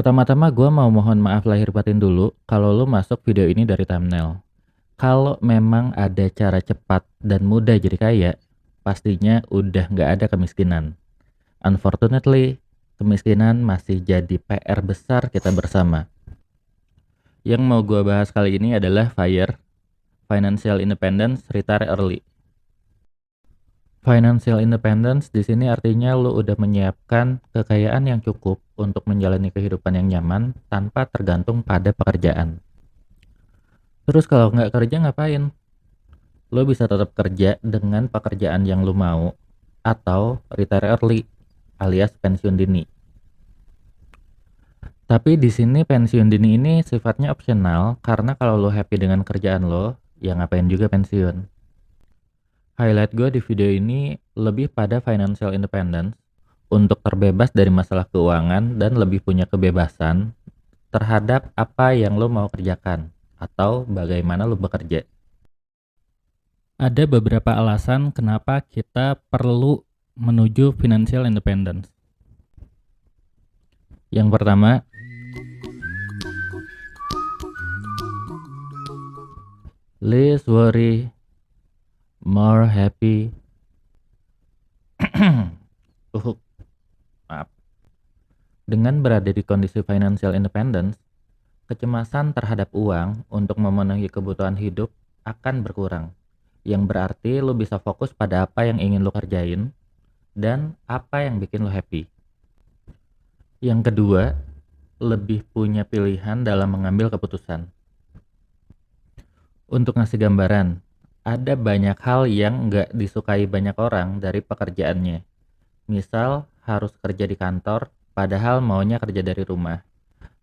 Pertama-tama gue mau mohon maaf lahir batin dulu kalau lo masuk video ini dari thumbnail. Kalau memang ada cara cepat dan mudah jadi kaya, pastinya udah nggak ada kemiskinan. Unfortunately, kemiskinan masih jadi PR besar kita bersama. Yang mau gue bahas kali ini adalah FIRE, Financial Independence Retire Early. Financial independence di sini artinya lo udah menyiapkan kekayaan yang cukup untuk menjalani kehidupan yang nyaman tanpa tergantung pada pekerjaan. Terus kalau nggak kerja ngapain? Lo bisa tetap kerja dengan pekerjaan yang lo mau atau retire early alias pensiun dini. Tapi di sini pensiun dini ini sifatnya opsional karena kalau lo happy dengan kerjaan lo, ya ngapain juga pensiun. Highlight gue di video ini lebih pada financial independence untuk terbebas dari masalah keuangan dan lebih punya kebebasan terhadap apa yang lo mau kerjakan atau bagaimana lo bekerja. Ada beberapa alasan kenapa kita perlu menuju financial independence. Yang pertama, less worry, more happy. Maaf. Dengan berada di kondisi financial independence, kecemasan terhadap uang untuk memenuhi kebutuhan hidup akan berkurang. Yang berarti lo bisa fokus pada apa yang ingin lo kerjain dan apa yang bikin lo happy. Yang kedua, lebih punya pilihan dalam mengambil keputusan. Untuk ngasih gambaran, ada banyak hal yang nggak disukai banyak orang dari pekerjaannya. Misal, harus kerja di kantor, padahal maunya kerja dari rumah.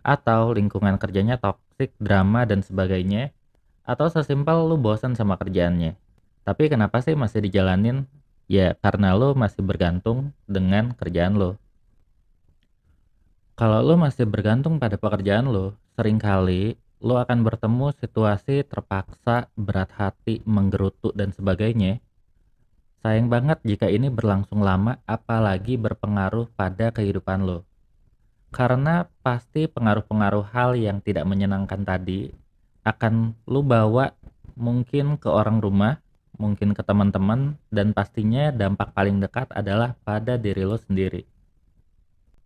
Atau lingkungan kerjanya toksik, drama, dan sebagainya. Atau sesimpel lu bosan sama kerjaannya. Tapi kenapa sih masih dijalanin? Ya, karena lu masih bergantung dengan kerjaan lo. Kalau lo masih bergantung pada pekerjaan lo, seringkali lo akan bertemu situasi terpaksa, berat hati, menggerutu, dan sebagainya. Sayang banget jika ini berlangsung lama, apalagi berpengaruh pada kehidupan lo. Karena pasti pengaruh-pengaruh hal yang tidak menyenangkan tadi akan lo bawa mungkin ke orang rumah, mungkin ke teman-teman, dan pastinya dampak paling dekat adalah pada diri lo sendiri.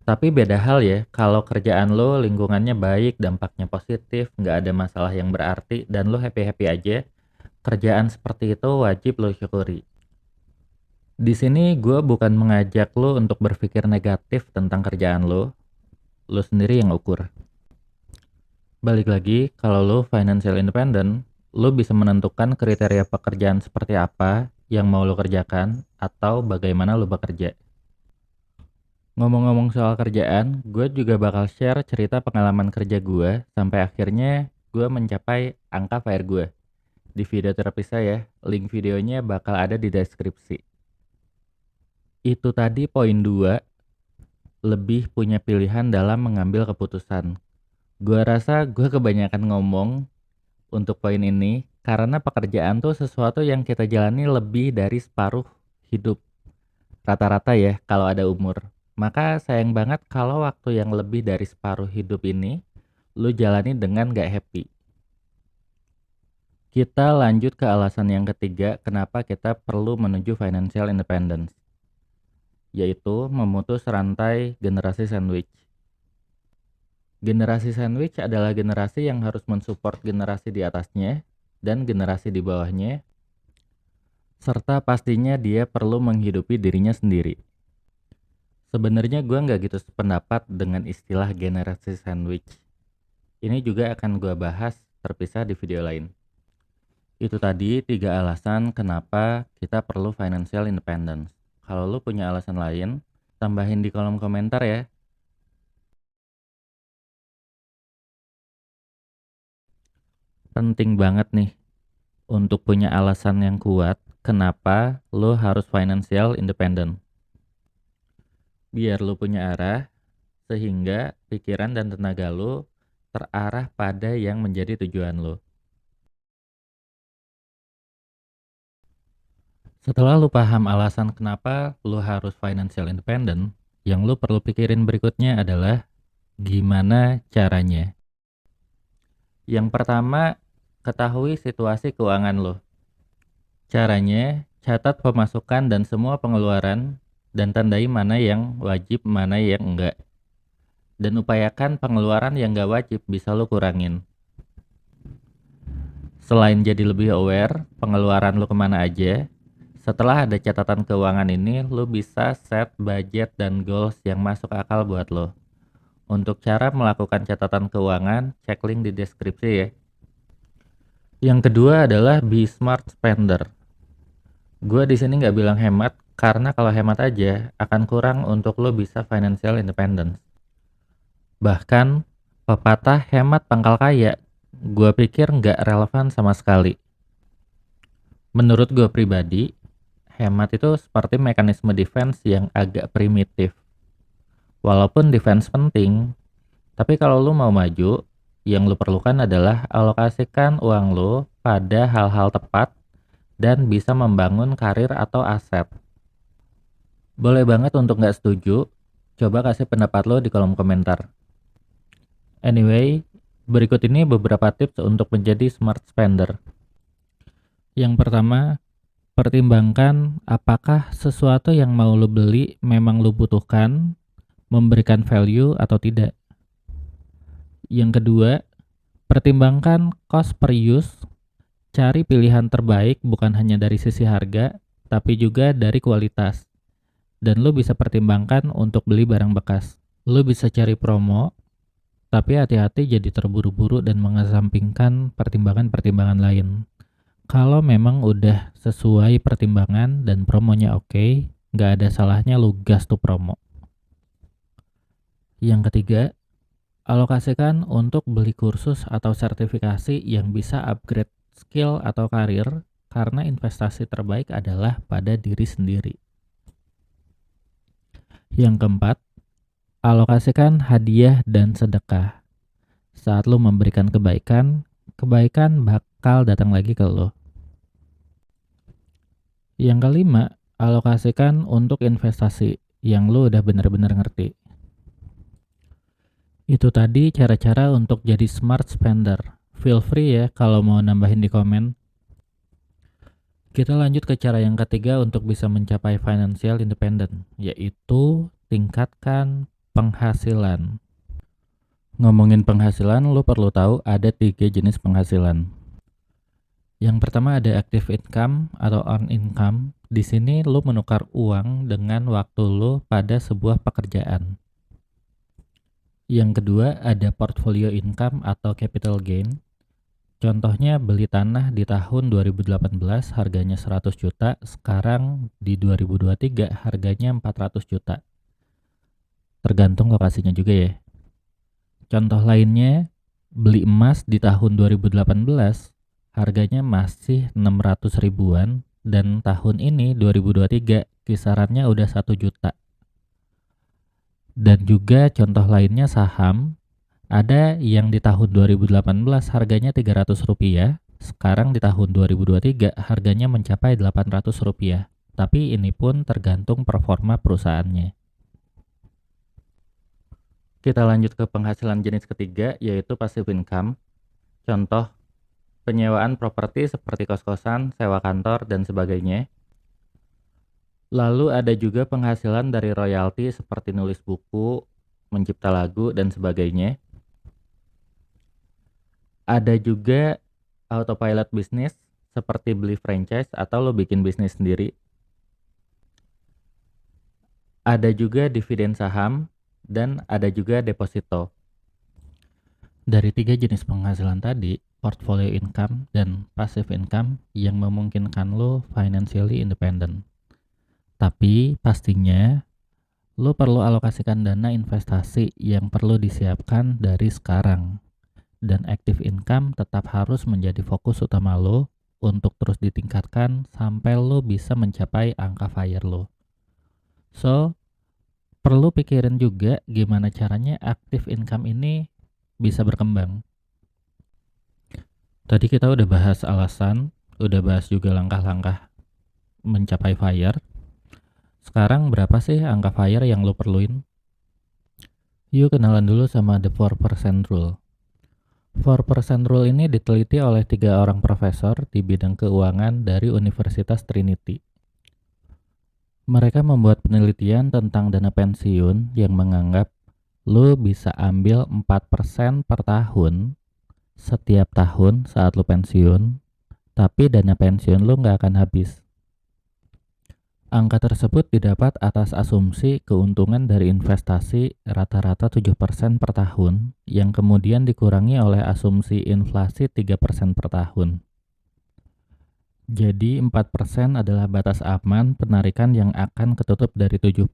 Tapi beda hal ya, kalau kerjaan lo lingkungannya baik, dampaknya positif, nggak ada masalah yang berarti, dan lo happy-happy aja, kerjaan seperti itu wajib lo syukuri. Di sini gue bukan mengajak lo untuk berpikir negatif tentang kerjaan lo sendiri yang ukur. Balik lagi, kalau lo financial independent, lo bisa menentukan kriteria pekerjaan seperti apa yang mau lo kerjakan, atau bagaimana lo bekerja. Ngomong-ngomong soal kerjaan, gue juga bakal share cerita pengalaman kerja gue sampai akhirnya gue mencapai angka FIRE gue. Di video terapis saya, link videonya bakal ada di deskripsi. Itu tadi poin 2, lebih punya pilihan dalam mengambil keputusan. Gue rasa gue kebanyakan ngomong untuk poin ini karena pekerjaan tuh sesuatu yang kita jalani lebih dari separuh hidup. Rata-rata ya kalau ada umur. Maka sayang banget kalau waktu yang lebih dari separuh hidup ini lu jalani dengan gak happy. Kita lanjut ke alasan yang ketiga kenapa kita perlu menuju financial independence, yaitu memutus rantai generasi sandwich. Generasi sandwich adalah generasi yang harus mensupport generasi di atasnya dan generasi di bawahnya, serta pastinya dia perlu menghidupi dirinya sendiri. Sebenarnya gue nggak gitu sependapat dengan istilah generasi sandwich. Ini juga akan gue bahas terpisah di video lain. Itu tadi 3 alasan kenapa kita perlu financial independence. Kalau lu punya alasan lain, tambahin di kolom komentar ya. Penting banget nih untuk punya alasan yang kuat kenapa lu harus financial independent. Biar lu punya arah, sehingga pikiran dan tenaga lu terarah pada yang menjadi tujuan lu. Setelah lu paham alasan kenapa lu harus financial independent, yang lu perlu pikirin berikutnya adalah Gimana caranya? Yang pertama, ketahui situasi keuangan lo. Caranya, catat pemasukan dan semua pengeluaran dan tandai mana yang wajib, mana yang enggak. Dan upayakan pengeluaran yang enggak wajib bisa lo kurangin. Selain jadi lebih aware pengeluaran lo kemana aja, setelah ada catatan keuangan ini, lo bisa set budget dan goals yang masuk akal buat lo. Untuk cara melakukan catatan keuangan, cek link di deskripsi ya. Yang kedua adalah be smart spender. Gue di sini nggak bilang hemat, karena kalau hemat aja akan kurang untuk lo bisa financial independence. Bahkan pepatah hemat pangkal kaya, gue pikir nggak relevan sama sekali. Menurut gue pribadi, hemat itu seperti mekanisme defense yang agak primitif. Walaupun defense penting, tapi kalau lo mau maju, yang lo perlukan adalah alokasikan uang lo pada hal-hal tepat dan bisa membangun karir atau aset. Boleh banget untuk nggak setuju, coba kasih pendapat lo di kolom komentar. Anyway, berikut ini beberapa tips untuk menjadi smart spender. Yang pertama, pertimbangkan apakah sesuatu yang mau lo beli memang lo butuhkan, memberikan value atau tidak. Yang kedua, pertimbangkan cost per use. Cari pilihan terbaik bukan hanya dari sisi harga, tapi juga dari kualitas. Dan lo bisa pertimbangkan untuk beli barang bekas. Lo bisa cari promo, tapi hati-hati jadi terburu-buru dan mengesampingkan pertimbangan-pertimbangan lain. Kalau memang udah sesuai pertimbangan dan promonya oke, nggak ada salahnya lo gas tuh promo. Yang ketiga, alokasikan untuk beli kursus atau sertifikasi yang bisa upgrade skill atau karir, karena investasi terbaik adalah pada diri sendiri. Yang keempat, alokasikan hadiah dan sedekah. Saat lo memberikan kebaikan, kebaikan bakal datang lagi ke lo. Yang kelima, alokasikan untuk investasi yang lo udah benar-benar ngerti. Itu tadi cara-cara untuk jadi smart spender. Feel free ya kalau mau nambahin di komen. Kita lanjut ke cara yang ketiga untuk bisa mencapai financial independent, yaitu tingkatkan penghasilan. Ngomongin penghasilan, lo perlu tahu ada 3 jenis penghasilan. Yang pertama ada active income atau earned income. Di sini lo menukar uang dengan waktu lo pada sebuah pekerjaan. Yang kedua ada portfolio income atau capital gain. Contohnya beli tanah di tahun 2018 harganya 100 juta, sekarang di 2023 harganya 400 juta. Tergantung lokasinya juga ya. Contoh lainnya, beli emas di tahun 2018 harganya masih 600 ribuan dan tahun ini 2023 kisarannya udah 1 juta. Dan juga contoh lainnya saham. Ada yang di tahun 2018 harganya Rp300, sekarang di tahun 2023 harganya mencapai Rp800. Tapi ini pun tergantung performa perusahaannya. Kita lanjut ke penghasilan jenis ketiga, yaitu passive income. Contoh, penyewaan properti seperti kos-kosan, sewa kantor, dan sebagainya. Lalu ada juga penghasilan dari royalti seperti nulis buku, mencipta lagu, dan sebagainya. Ada juga autopilot bisnis seperti beli franchise atau lo bikin bisnis sendiri. Ada juga dividen saham dan ada juga deposito. Dari 3 jenis penghasilan tadi, portfolio income dan passive income yang memungkinkan lo financially independent. Tapi pastinya lo perlu alokasikan dana investasi yang perlu disiapkan dari sekarang. Dan active income tetap harus menjadi fokus utama lo untuk terus ditingkatkan sampai lo bisa mencapai angka FIRE lo. So, perlu pikirin juga gimana caranya active income ini bisa berkembang. Tadi kita udah bahas alasan, udah bahas juga langkah-langkah mencapai FIRE. Sekarang berapa sih angka FIRE yang lo perluin? Yuk kenalan dulu sama The 4% Rule. 4% Rule ini diteliti oleh 3 orang profesor di bidang keuangan dari Universitas Trinity. Mereka membuat penelitian tentang dana pensiun yang menganggap lu bisa ambil 4% per tahun setiap tahun saat lu pensiun, tapi dana pensiun lu nggak akan habis. Angka tersebut didapat atas asumsi keuntungan dari investasi rata-rata 7% per tahun yang kemudian dikurangi oleh asumsi inflasi 3% per tahun. Jadi 4% adalah batas aman penarikan yang akan ketutup dari 7%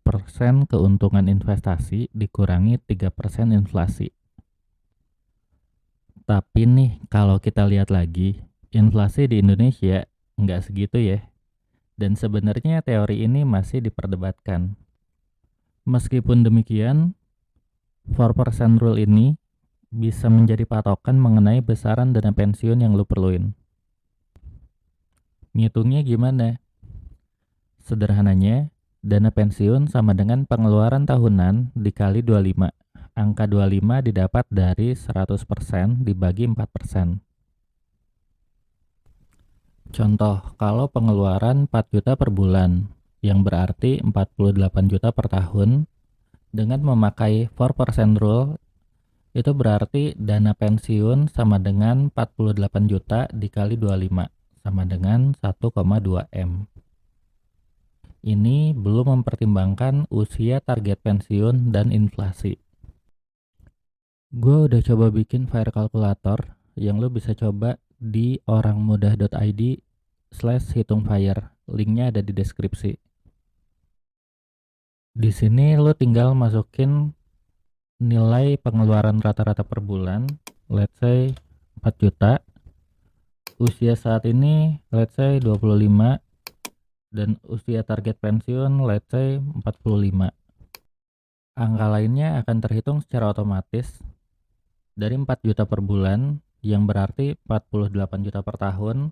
keuntungan investasi dikurangi 3% inflasi. Tapi nih kalau kita lihat lagi, inflasi di Indonesia nggak segitu ya. Dan sebenarnya teori ini masih diperdebatkan. Meskipun demikian, 4% rule ini bisa menjadi patokan mengenai besaran dana pensiun yang lu perluin. Ngitungnya gimana? Sederhananya, dana pensiun sama dengan pengeluaran tahunan dikali 25. Angka 25 didapat dari 100% dibagi 4%. Contoh, kalau pengeluaran 4 juta per bulan, yang berarti 48 juta per tahun, dengan memakai 4% rule, itu berarti dana pensiun sama dengan 48 juta dikali 25, sama dengan 1,2 M. Ini belum mempertimbangkan usia target pensiun dan inflasi. Gue udah coba bikin fire kalkulator yang lo bisa coba di orangmudah.id/hitungfire. Linknya ada di deskripsi. Di sini lo tinggal masukin nilai pengeluaran rata-rata per bulan, let's say 4 juta. Usia saat ini let's say 25 dan usia target pensiun let's say 45. Angka lainnya akan terhitung secara otomatis dari 4 juta per bulan, yang berarti 48 juta per tahun,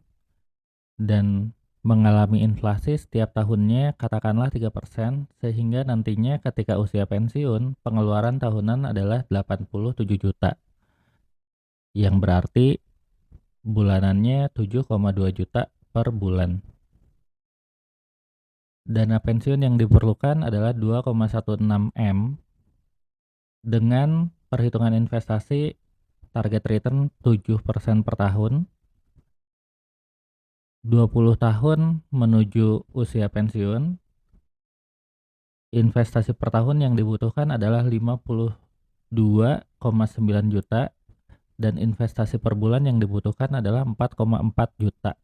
dan mengalami inflasi setiap tahunnya katakanlah 3%, sehingga nantinya ketika usia pensiun, pengeluaran tahunan adalah 87 juta, yang berarti bulanannya 7,2 juta per bulan. Dana pensiun yang diperlukan adalah 2,16 M dengan perhitungan investasi target return 7% per tahun, 20 tahun menuju usia pensiun. Investasi per tahun yang dibutuhkan adalah 52,9 juta dan investasi per bulan yang dibutuhkan adalah 4,4 juta.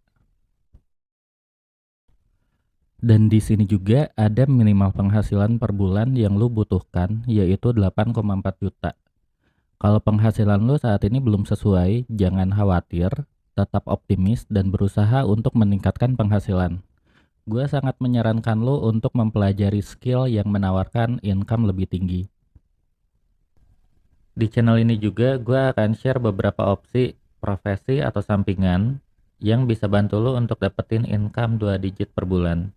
Dan di sini juga ada minimal penghasilan per bulan yang lu butuhkan, yaitu 8,4 juta. Kalau penghasilan lu saat ini belum sesuai, jangan khawatir, tetap optimis dan berusaha untuk meningkatkan penghasilan. Gue sangat menyarankan lu untuk mempelajari skill yang menawarkan income lebih tinggi. Di channel ini juga gue akan share beberapa opsi profesi atau sampingan yang bisa bantu lu untuk dapetin income 2 digit per bulan.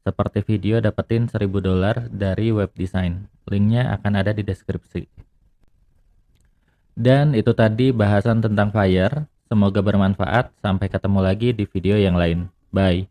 Seperti video dapetin $1.000 dari web design. Linknya akan ada di deskripsi. Dan itu tadi bahasan tentang FIRE. Semoga bermanfaat. Sampai ketemu lagi di video yang lain. Bye.